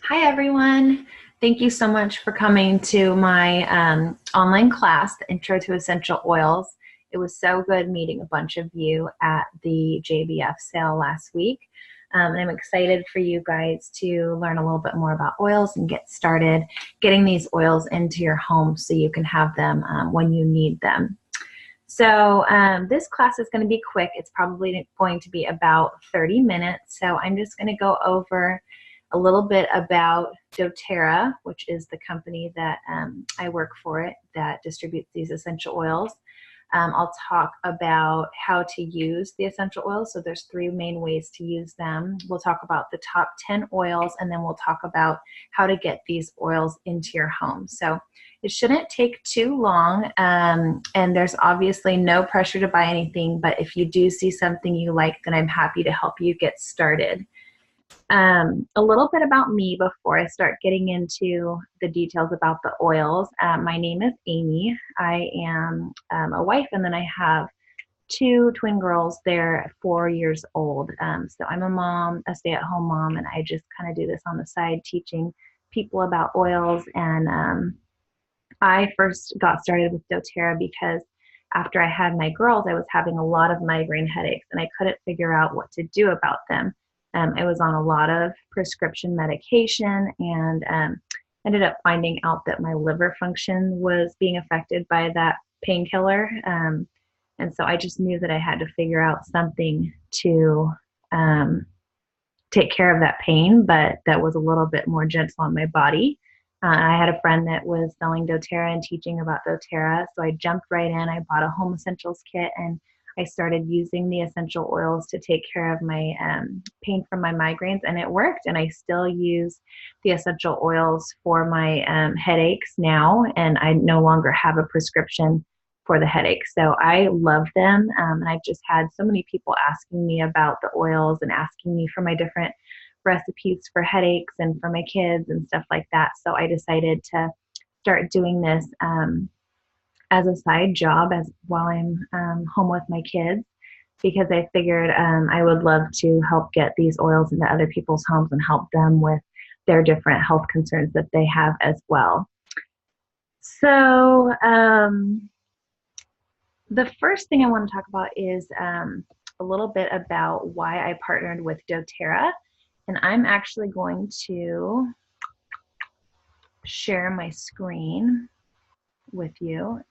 Hi, everyone. Thank you so much for coming to my online class, the Intro to Essential Oils. It was so good meeting a bunch of you at the JBF sale last week. And I'm excited for you guys to learn a little bit more about oils and get started getting these oils into your home so you can have them when you need them. So this class is going to be quick. It's probably going to be about 30 minutes. So I'm just going to go over a little bit about doTERRA, which is the company that I work for that distributes these essential oils. I'll talk about how to use the essential oils. So there's three main ways to use them. We'll talk about the top 10 oils, and then we'll talk about how to get these oils into your home. So it shouldn't take too long, and there's obviously no pressure to buy anything, but if you do see something you like, then I'm happy to help you get started. A little bit about me before I start getting into the details about the oils. My name is Amy. I am a wife, and then I have two twin girls. They're 4 years old. So I'm a mom, a stay-at-home mom, and I just kind of do this on the side, teaching people about oils. And I first got started with doTERRA because after I had my girls, I was having a lot of migraine headaches, and I couldn't figure out what to do about them. I was on a lot of prescription medication, and ended up finding out that my liver function was being affected by that painkiller. And so I just knew that I had to figure out something to take care of that pain, but that was a little bit more gentle on my body. I had a friend that was selling doTERRA and teaching about doTERRA, so I jumped right in. I bought a home essentials kit, and I started using the essential oils to take care of my pain from my migraines, and it worked. And I still use the essential oils for my headaches now, and I no longer have a prescription for the headaches. So I love them, and I've just had so many people asking me about the oils and asking me for my different recipes for headaches and for my kids and stuff like that. So I decided to start doing this as a side job while I'm home with my kids, because I figured I would love to help get these oils into other people's homes and help them with their different health concerns that they have as well. So the first thing I want to talk about is a little bit about why I partnered with doTERRA. And I'm actually going to share my screen with you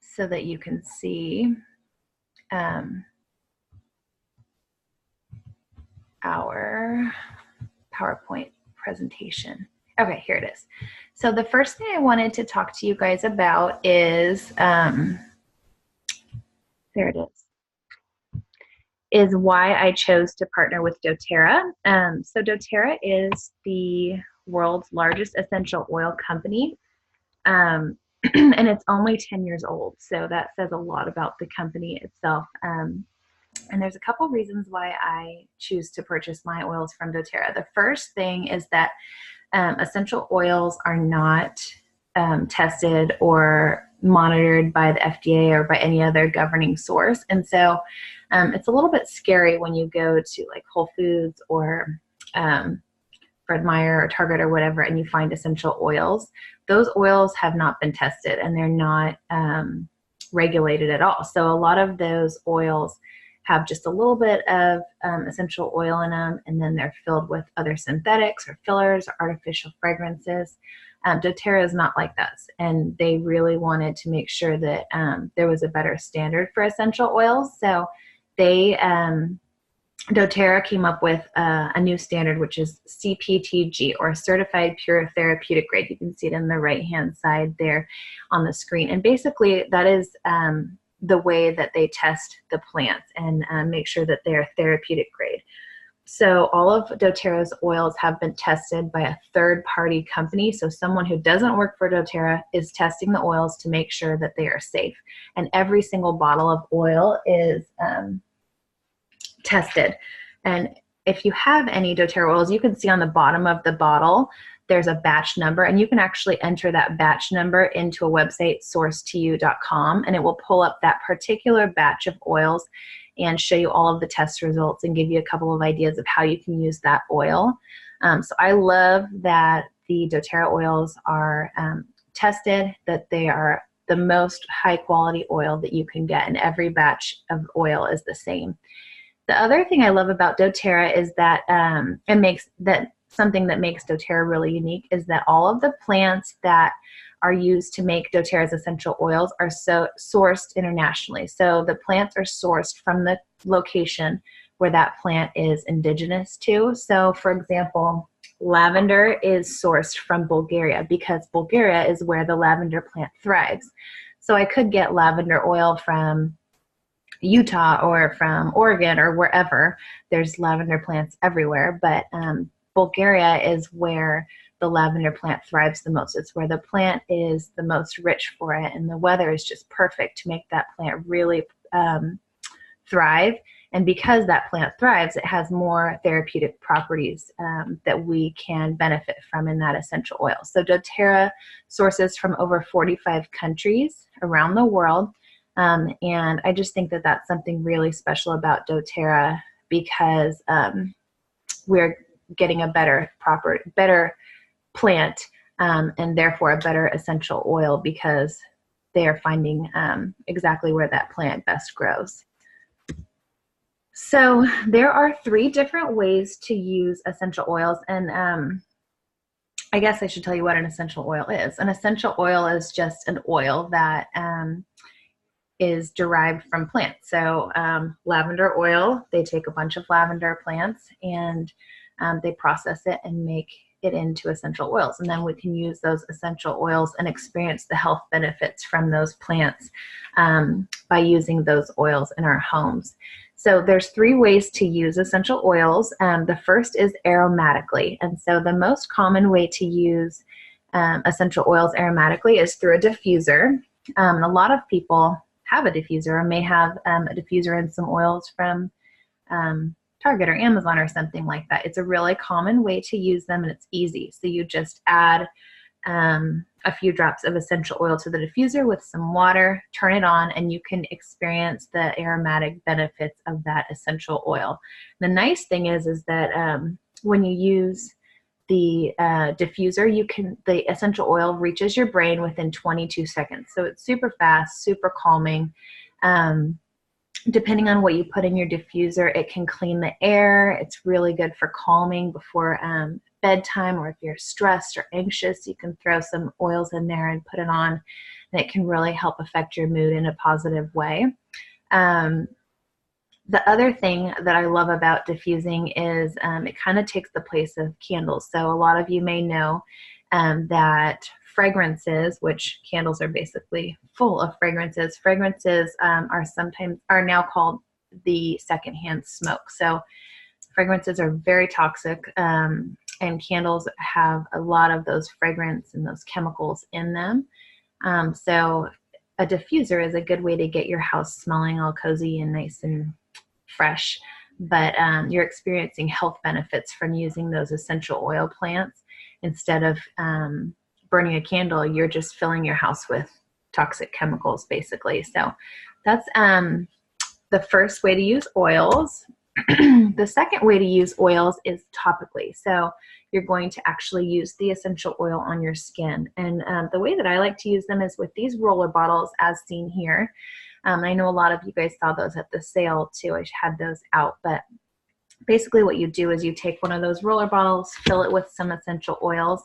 so that you can see our PowerPoint presentation. Okay, here it is. So the first thing I wanted to talk to you guys about is, there it is why I chose to partner with doTERRA. So doTERRA is the world's largest essential oil company. And it's only 10 years old, so that says a lot about the company itself. And there's a couple reasons why I choose to purchase my oils from doTERRA. The first thing is that essential oils are not tested or monitored by the FDA or by any other governing source. And so it's a little bit scary when you go to like Whole Foods or Fred Meyer or Target or whatever, and you find essential oils. Those oils have not been tested, and they're not regulated at all. So a lot of those oils have just a little bit of essential oil in them, and then they're filled with other synthetics or fillers or artificial fragrances. doTERRA is not like that, and they really wanted to make sure that there was a better standard for essential oils. So they doTERRA came up with a new standard, which is CPTG, or Certified Pure Therapeutic Grade. You can see it in the right-hand side there on the screen. And basically, that is the way that they test the plants and make sure that they're therapeutic grade. So all of doTERRA's oils have been tested by a third-party company. So someone who doesn't work for doTERRA is testing the oils to make sure that they are safe. And every single bottle of oil is tested. And if you have any doTERRA oils, you can see on the bottom of the bottle there's a batch number, and you can actually enter that batch number into a website, sourcetoyou.com, and it will pull up that particular batch of oils. and show you all of the test results and give you a couple of ideas of how you can use that oil. So I love that the doTERRA oils are tested, that they are the most high quality oil that you can get, and every batch of oil is the same. The other thing I love about doTERRA is that something that makes doTERRA really unique is that all of the plants that are used to make doTERRA's essential oils are sourced internationally. So the plants are sourced from the location where that plant is indigenous to. So for example, lavender is sourced from Bulgaria because Bulgaria is where the lavender plant thrives. So I could get lavender oil from Utah or from Oregon or wherever. There's lavender plants everywhere, but Bulgaria is where the lavender plant thrives the most. It's where the plant is the most rich for it, and the weather is just perfect to make that plant really thrive. And because that plant thrives, it has more therapeutic properties that we can benefit from in that essential oil. So doTERRA sources from over 45 countries around the world. And I just think that that's something really special about doTERRA, because we're getting a better plant and therefore a better essential oil, because they are finding exactly where that plant best grows. So there are 3 different ways to use essential oils, and I guess I should tell you what an essential oil is. An essential oil is just an oil that is derived from plants. So lavender oil, they take a bunch of lavender plants and they process it and make it into essential oils. And then we can use those essential oils and experience the health benefits from those plants by using those oils in our homes. So there's 3 ways to use essential oils. The first is aromatically. And so the most common way to use essential oils aromatically is through a diffuser. A lot of people have a diffuser or may have a diffuser and some oils from Target or Amazon or something like that. It's a really common way to use them, and it's easy. So you just add a few drops of essential oil to the diffuser with some water, turn it on, and you can experience the aromatic benefits of that essential oil. The nice thing is that when you use the diffuser, the essential oil reaches your brain within 22 seconds. So it's super fast, super calming. Depending on what you put in your diffuser, it can clean the air. It's really good for calming before bedtime, or if you're stressed or anxious, you can throw some oils in there and put it on, and it can really help affect your mood in a positive way. The other thing that I love about diffusing is it kind of takes the place of candles. So a lot of you may know that fragrances, which candles are basically full of fragrances, are now called the secondhand smoke. So fragrances are very toxic, and candles have a lot of those fragrance and those chemicals in them. So a diffuser is a good way to get your house smelling all cozy and nice and fresh, but you're experiencing health benefits from using those essential oil plants. Instead of burning a candle, you're just filling your house with toxic chemicals, basically. So that's the first way to use oils. The second way to use oils is topically. So you're going to actually use the essential oil on your skin. And the way that I like to use them is with these roller bottles, as seen here. I know a lot of you guys saw those at the sale too. I had those out, but basically what you do is you take one of those roller bottles, fill it with some essential oils,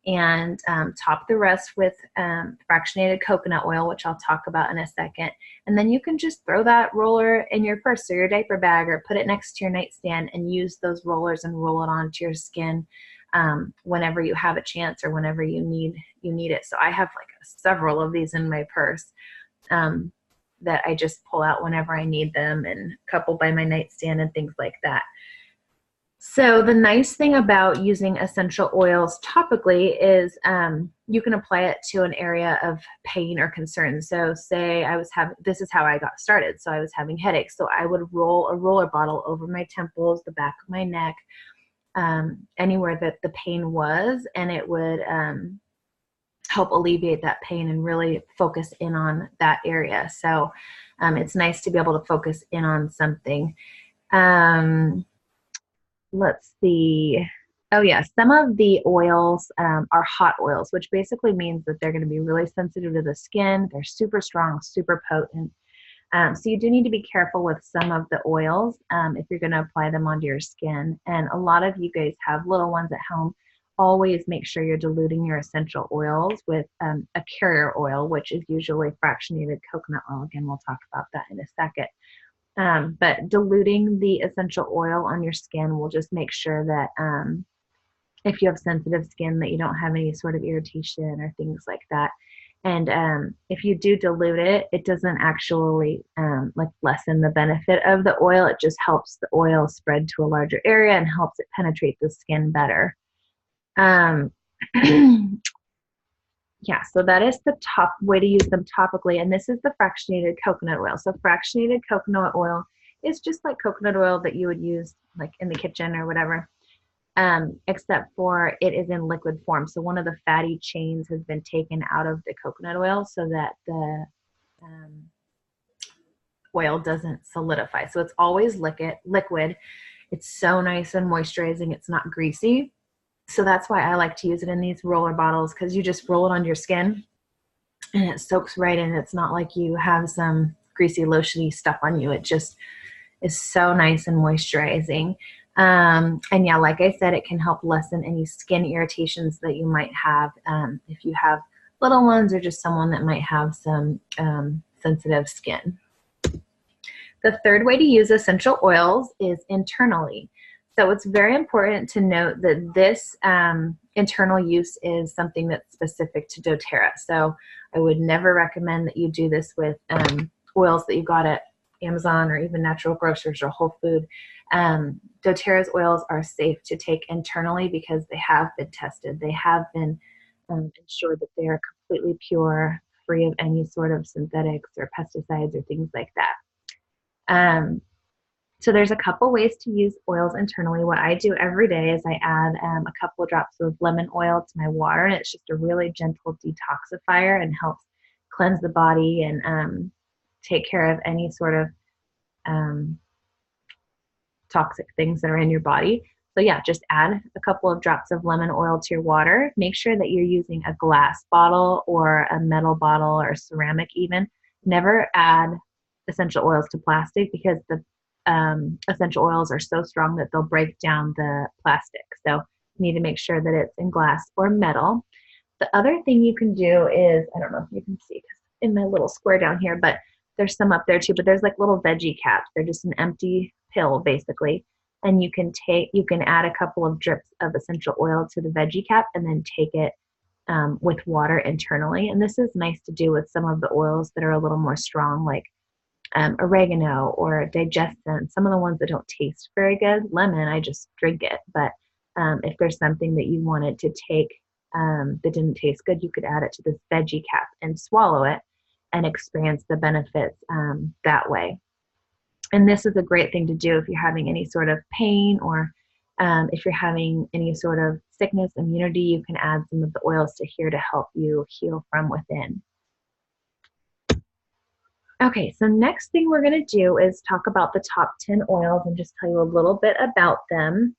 and top the rest with fractionated coconut oil, which I'll talk about in a second. And then you can just throw that roller in your purse or your diaper bag, or put it next to your nightstand and use those rollers and roll it onto your skin whenever you have a chance or whenever you need it. So I have like several of these in my purse that I just pull out whenever I need them, and a couple by my nightstand and things like that. So the nice thing about using essential oils topically is you can apply it to an area of pain or concern. So say this is how I got started. So I was having headaches. So I would roll a roller bottle over my temples, the back of my neck, anywhere that the pain was, and it would help alleviate that pain and really focus in on that area. So It's nice to be able to focus in on something. Let's see. Oh yeah, some of the oils are hot oils, which basically means that they're going to be really sensitive to the skin. They're super strong, super potent. So you do need to be careful with some of the oils if you're going to apply them onto your skin. And a lot of you guys have little ones at home. Always make sure you're diluting your essential oils with a carrier oil, which is usually fractionated coconut oil. Again, we'll talk about that in a second. But diluting the essential oil on your skin will just make sure that if you have sensitive skin, that you don't have any sort of irritation or things like that. And if you do dilute it, it doesn't actually like lessen the benefit of the oil. It just helps the oil spread to a larger area and helps it penetrate the skin better. Yeah, so that is the top way to use them topically. And this is the fractionated coconut oil. So fractionated coconut oil is just like coconut oil that you would use like in the kitchen or whatever. Except for it is in liquid form. So one of the fatty chains has been taken out of the coconut oil so that the oil doesn't solidify. So it's always liquid. It's so nice and moisturizing. It's not greasy. So that's why I like to use it in these roller bottles, because you just roll it on your skin and it soaks right in. It's not like you have some greasy, lotiony stuff on you. It just is so nice and moisturizing. And yeah, like I said, it can help lessen any skin irritations that you might have if you have little ones or just someone that might have some sensitive skin. The third way to use essential oils is internally. So it's very important to note that this internal use is something that's specific to doTERRA. So I would never recommend that you do this with oils that you got at Amazon or even Natural Grocers or Whole Food. doTERRA's oils are safe to take internally because they have been tested. They have been ensured that they are completely pure, free of any sort of synthetics or pesticides or things like that. So there's a couple ways to use oils internally. What I do every day is I add a couple of drops of lemon oil to my water, and it's just a really gentle detoxifier and helps cleanse the body and take care of any sort of toxic things that are in your body. So yeah, just add a couple of drops of lemon oil to your water. Make sure that you're using a glass bottle or a metal bottle or ceramic even. Never add essential oils to plastic because the essential oils are so strong that they'll break down the plastic. So you need to make sure that it's in glass or metal. The other thing you can do is, I don't know if you can see in my little square down here, but there's some up there too, but there's like little veggie caps. They're just an empty pill basically. And you can add a couple of drips of essential oil to the veggie cap and then take it with water internally. And this is nice to do with some of the oils that are a little more strong, like oregano or digestant, some of the ones that don't taste very good. Lemon, I just drink it. But if there's something that you wanted to take that didn't taste good, you could add it to this veggie cap and swallow it and experience the benefits that way. And this is a great thing to do if you're having any sort of pain or if you're having any sort of sickness, immunity, you can add some of the oils to here to help you heal from within. Okay, so next thing we're going to do is talk about the top 10 oils and just tell you a little bit about them.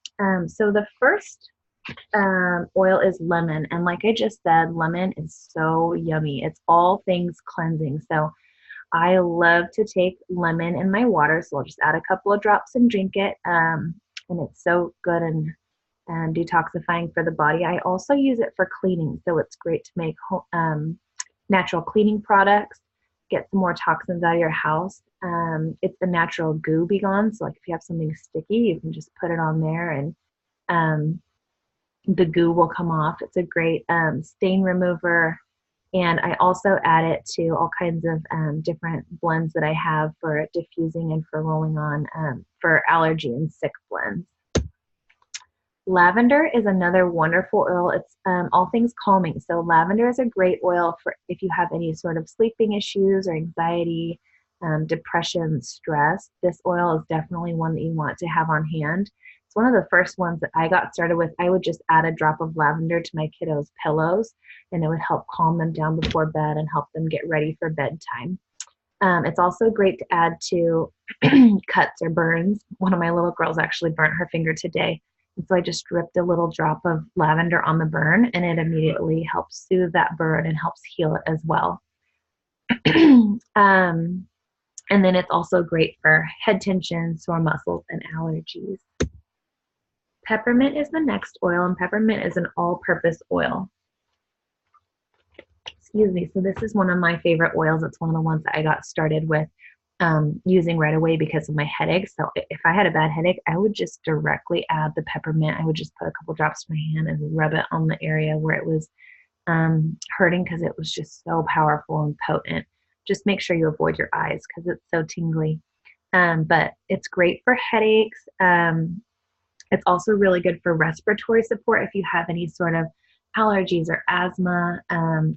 So the first oil is lemon. And like I just said, lemon is so yummy. It's all things cleansing. So I love to take lemon in my water. So I'll just add a couple of drops and drink it. And it's so good and detoxifying for the body. I also use it for cleaning. So it's great to make natural cleaning products. Get some more toxins out of your house. It's a natural goo be gone. So like if you have something sticky, you can just put it on there and the goo will come off. It's a great stain remover. And I also add it to all kinds of different blends that I have for diffusing and for rolling on for allergy and sick blends. Lavender is another wonderful oil. It's all things calming. So lavender is a great oil for if you have any sort of sleeping issues or anxiety, depression, stress. This oil is definitely one that you want to have on hand. It's one of the first ones that I got started with. I would just add a drop of lavender to my kiddos' pillows, and it would help calm them down before bed and help them get ready for bedtime. It's also great to add to cuts or burns. One of my little girls actually burnt her finger today. And so I just dripped a little drop of lavender on the burn, and it immediately helps soothe that burn and helps heal it as well. And then it's also great for head tension, sore muscles, and allergies. Peppermint is the next oil, and peppermint is an all-purpose oil. Excuse me. So this is one of my favorite oils. It's one of the ones that I got started with using right away because of my headaches. So if I had a bad headache, I would just directly add the peppermint. I would just put a couple drops in my hand and rub it on the area where it was hurting, because it was just so powerful and potent. Just make sure you avoid your eyes because it's so tingly. But it's great for headaches. It's also really good for respiratory support if you have any sort of allergies or asthma.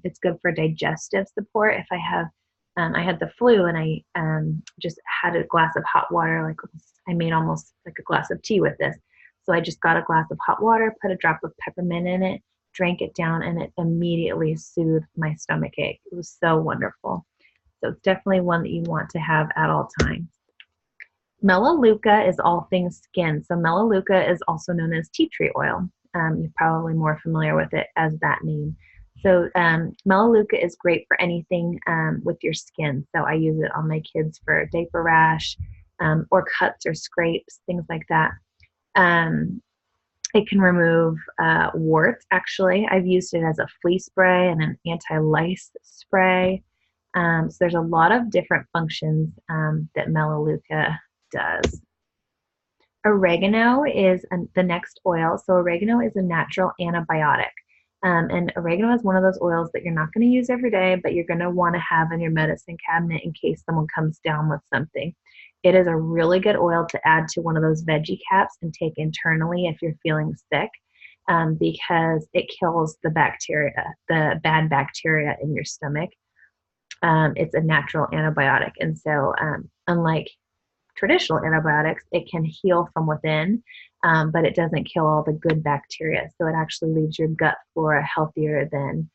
It's good for digestive support. If I had the flu and I just had a glass of hot water, like I made almost like a glass of tea with this. So I just got a glass of hot water, put a drop of peppermint in it, drank it down, and it immediately soothed my stomach ache. It was so wonderful. So it's definitely one that you want to have at all times. Melaleuca is all things skin. So Melaleuca is also known as tea tree oil. You're probably more familiar with it as that name. So Melaleuca is great for anything with your skin. So I use it on my kids for diaper rash or cuts or scrapes, things like that. It can remove warts, actually. I've used it as a flea spray and an anti-lice spray. So there's a lot of different functions that Melaleuca does. Oregano is the next oil. So oregano is a natural antibiotic. And oregano is one of those oils that you're not going to use every day, but you're going to want to have in your medicine cabinet in case someone comes down with something. It is a really good oil to add to one of those veggie caps and take internally if you're feeling sick, because it kills the bacteria, the bad bacteria in your stomach. It's a natural antibiotic. And so unlike traditional antibiotics, it can heal from within, but it doesn't kill all the good bacteria. So it actually leaves your gut flora healthier than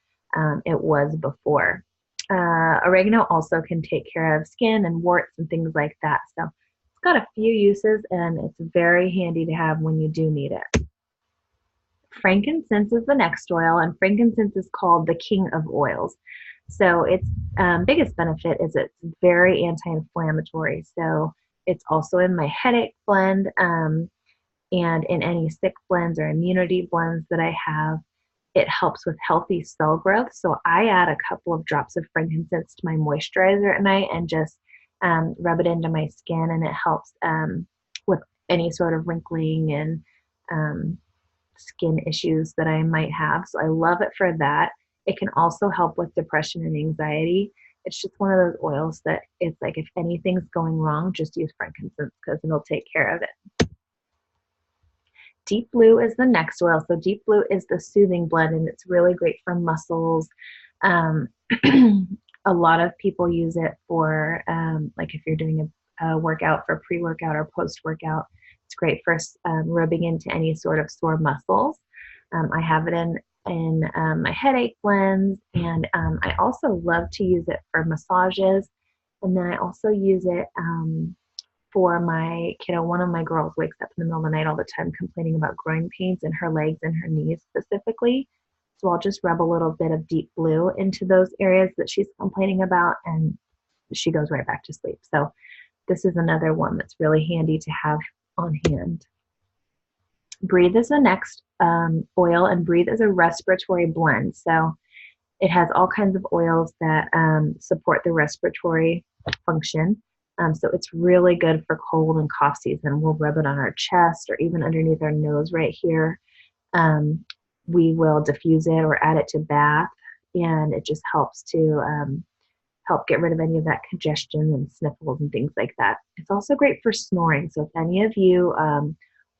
it was before. Oregano also can take care of skin and warts and things like that. So it's got a few uses, and it's very handy to have when you do need it. Frankincense is the next oil, and frankincense is called the king of oils. So its biggest benefit is it's very anti-inflammatory. So it's also in my headache blend and in any sick blends or immunity blends that I have. It helps with healthy cell growth. So I add a couple of drops of frankincense to my moisturizer at night and just rub it into my skin, and it helps with any sort of wrinkling and skin issues that I might have. So I love it for that. It can also help with depression and anxiety. It's just one of those oils that it's like, if anything's going wrong, just use frankincense because it'll take care of it. Deep Blue is the next oil. So Deep Blue is the soothing blend, and it's really great for muscles. A lot of people use it for, like if you're doing a workout, for pre-workout or post-workout. It's great for rubbing into any sort of sore muscles. I have it in my headache blends, and I also love to use it for massages. And then I also use it for my kiddo. One of my girls wakes up in the middle of the night all the time complaining about growing pains in her legs and her knees specifically. So I'll just rub a little bit of Deep Blue into those areas that she's complaining about, and she goes right back to sleep. So this is another one that's really handy to have on hand. Breathe is the next oil, and Breathe is a respiratory blend. So it has all kinds of oils that support the respiratory function. So it's really good for cold and cough season. We'll rub it on our chest or even underneath our nose right here. We will diffuse it or add it to bath, and it just helps to help get rid of any of that congestion and sniffles and things like that. It's also great for snoring. So if any of you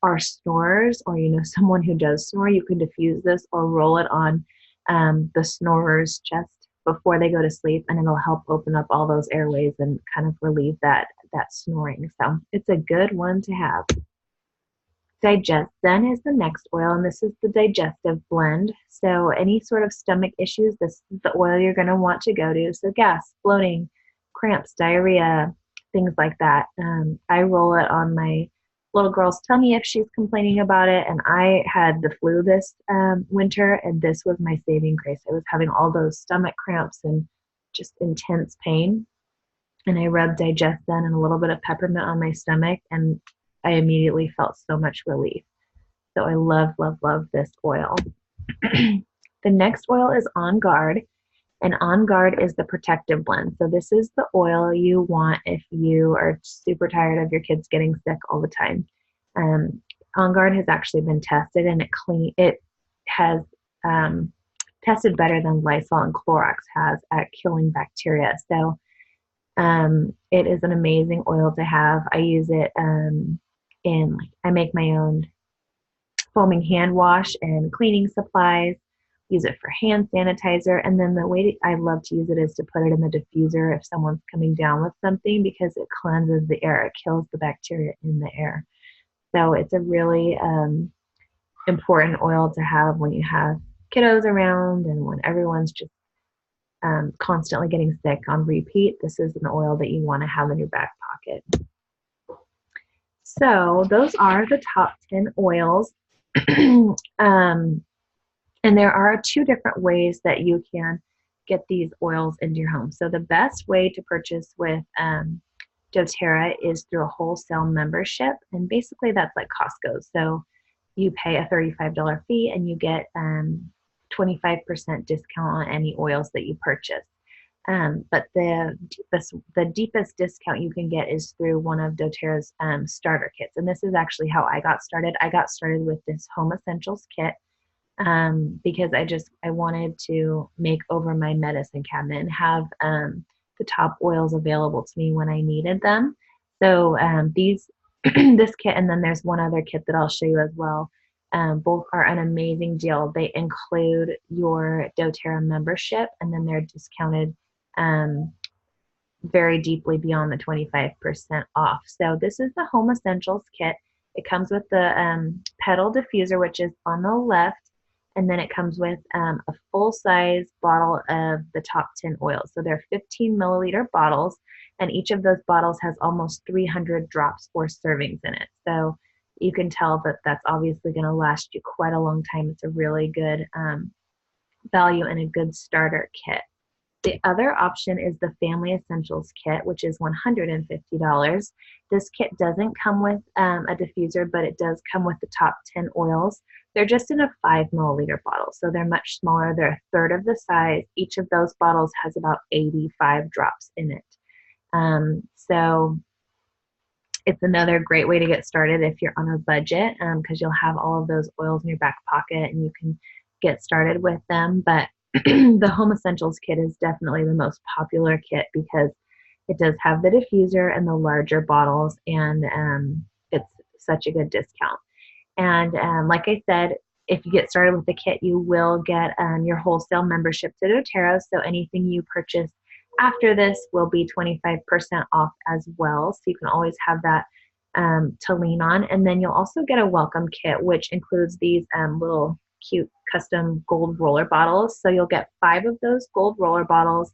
are snorers, or you know someone who does snore, you can diffuse this or roll it on the snorer's chest before they go to sleep, and it'll help open up all those airways and kind of relieve that snoring. So it's a good one to have. Digest then is the next oil, and this is the digestive blend. So any sort of stomach issues, this is the oil you're going to want to go to. So gas, bloating, cramps, diarrhea, things like that. I roll it on my little girl's tummy if she's complaining about it. And I had the flu this winter, and this was my saving grace. I was having all those stomach cramps and just intense pain. And I rubbed digestin and a little bit of peppermint on my stomach, and I immediately felt so much relief. So I love, love, love this oil. The next oil is On Guard, and On Guard is the protective blend. So this is the oil you want if you are super tired of your kids getting sick all the time. On Guard has actually been tested, and it has tested better than Lysol and Clorox has at killing bacteria. So it is an amazing oil to have. I use it I make my own foaming hand wash and cleaning supplies, use it for hand sanitizer, and then the way I love to use it is to put it in the diffuser if someone's coming down with something, because it cleanses the air. It kills the bacteria in the air. So it's a really important oil to have when you have kiddos around and when everyone's just constantly getting sick on repeat. This is an oil that you want to have in your back pocket. So those are the top 10 oils. And there are 2 different ways that you can get these oils into your home. So the best way to purchase with doTERRA is through a wholesale membership. And basically that's like Costco. So you pay a $35 fee and you get 25% discount on any oils that you purchase. But the deepest discount you can get is through one of doTERRA's starter kits. And this is actually how I got started. I got started with this Home Essentials kit because I wanted to make over my medicine cabinet and have the top oils available to me when I needed them. So this kit, and then there's one other kit that I'll show you as well. Both are an amazing deal. They include your doTERRA membership, and then they're discounted very deeply beyond the 25% off. So this is the Home Essentials kit. It comes with the pedal diffuser, which is on the left, and then it comes with a full-size bottle of the top 10 oils. So they're 15 milliliter bottles, and each of those bottles has almost 300 drops or servings in it. So you can tell that that's obviously going to last you quite a long time. It's a really good value and a good starter kit. The other option is the Family Essentials kit, which is $150. This kit doesn't come with a diffuser, but it does come with the top 10 oils. They're just in a 5 milliliter bottle, so they're much smaller. They're a third of the size. Each of those bottles has about 85 drops in it. So it's another great way to get started if you're on a budget, because you'll have all of those oils in your back pocket and you can get started with them. But the Home Essentials kit is definitely the most popular kit because it does have the diffuser and the larger bottles, and it's such a good discount. And like I said, if you get started with the kit, you will get your wholesale membership to doTERRA. So anything you purchase after this will be 25% off as well. So you can always have that to lean on. And then you'll also get a welcome kit, which includes these little cute custom gold roller bottles. So you'll get 5 of those gold roller bottles,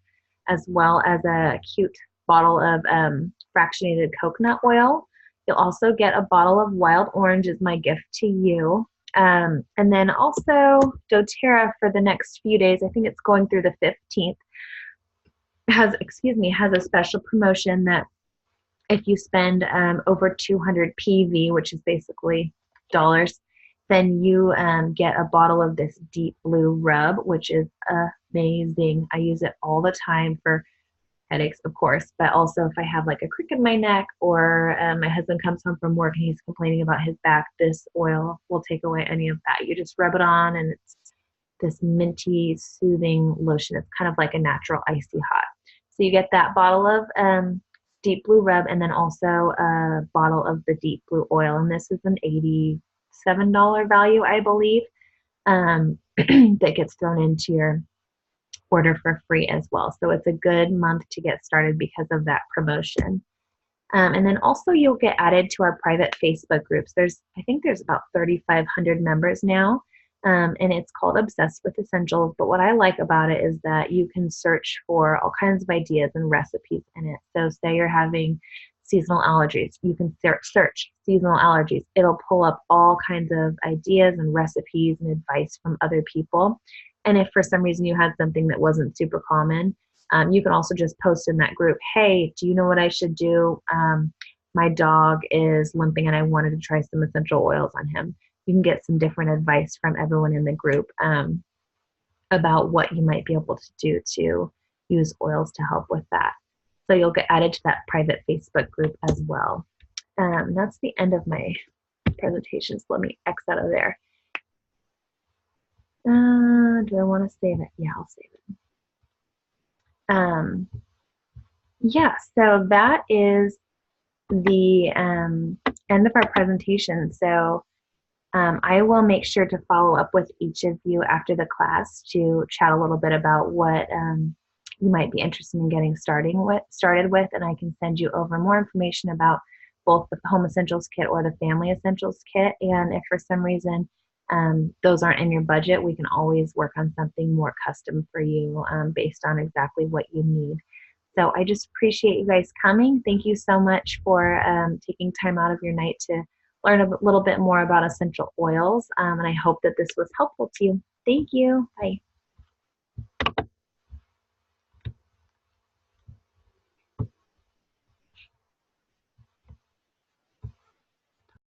as well as a cute bottle of fractionated coconut oil. You'll also get a bottle of wild orange as my gift to you. And then also doTERRA for the next few days, I think it's going through the 15th, has a special promotion that if you spend over 200 PV, which is basically dollars, then you get a bottle of this deep blue rub, which is amazing. I use it all the time for headaches, of course, but also if I have like a crick in my neck, or my husband comes home from work and he's complaining about his back, this oil will take away any of that. You just rub it on and it's this minty, soothing lotion. It's kind of like a natural icy hot. So you get that bottle of deep blue rub, and then also a bottle of the deep blue oil. And this is an $87 value, I believe, that gets thrown into your order for free as well. So it's a good month to get started because of that promotion. And then also you'll get added to our private Facebook groups. I think there's about 3,500 members now. and it's called Obsessed with Essentials. But what I like about it is that you can search for all kinds of ideas and recipes in it. So say you're having seasonal allergies, you can search seasonal allergies. It'll pull up all kinds of ideas and recipes and advice from other people. And if for some reason you had something that wasn't super common, you can also just post in that group, hey, do you know what I should do? My dog is limping and I wanted to try some essential oils on him. You can get some different advice from everyone in the group about what you might be able to do to use oils to help with that. So you'll get added to that private Facebook group as well. That's the end of my presentation. So let me X out of there. Do I want to save it? Yeah, I'll save it. Yeah, so that is the end of our presentation. So I will make sure to follow up with each of you after the class to chat a little bit about what you might be interested in getting started with, and I can send you over more information about both the Home Essentials Kit or the Family Essentials Kit. And if for some reason those aren't in your budget, we can always work on something more custom for you based on exactly what you need. So I just appreciate you guys coming. Thank you so much for taking time out of your night to learn a little bit more about essential oils. And I hope that this was helpful to you. Thank you. Bye.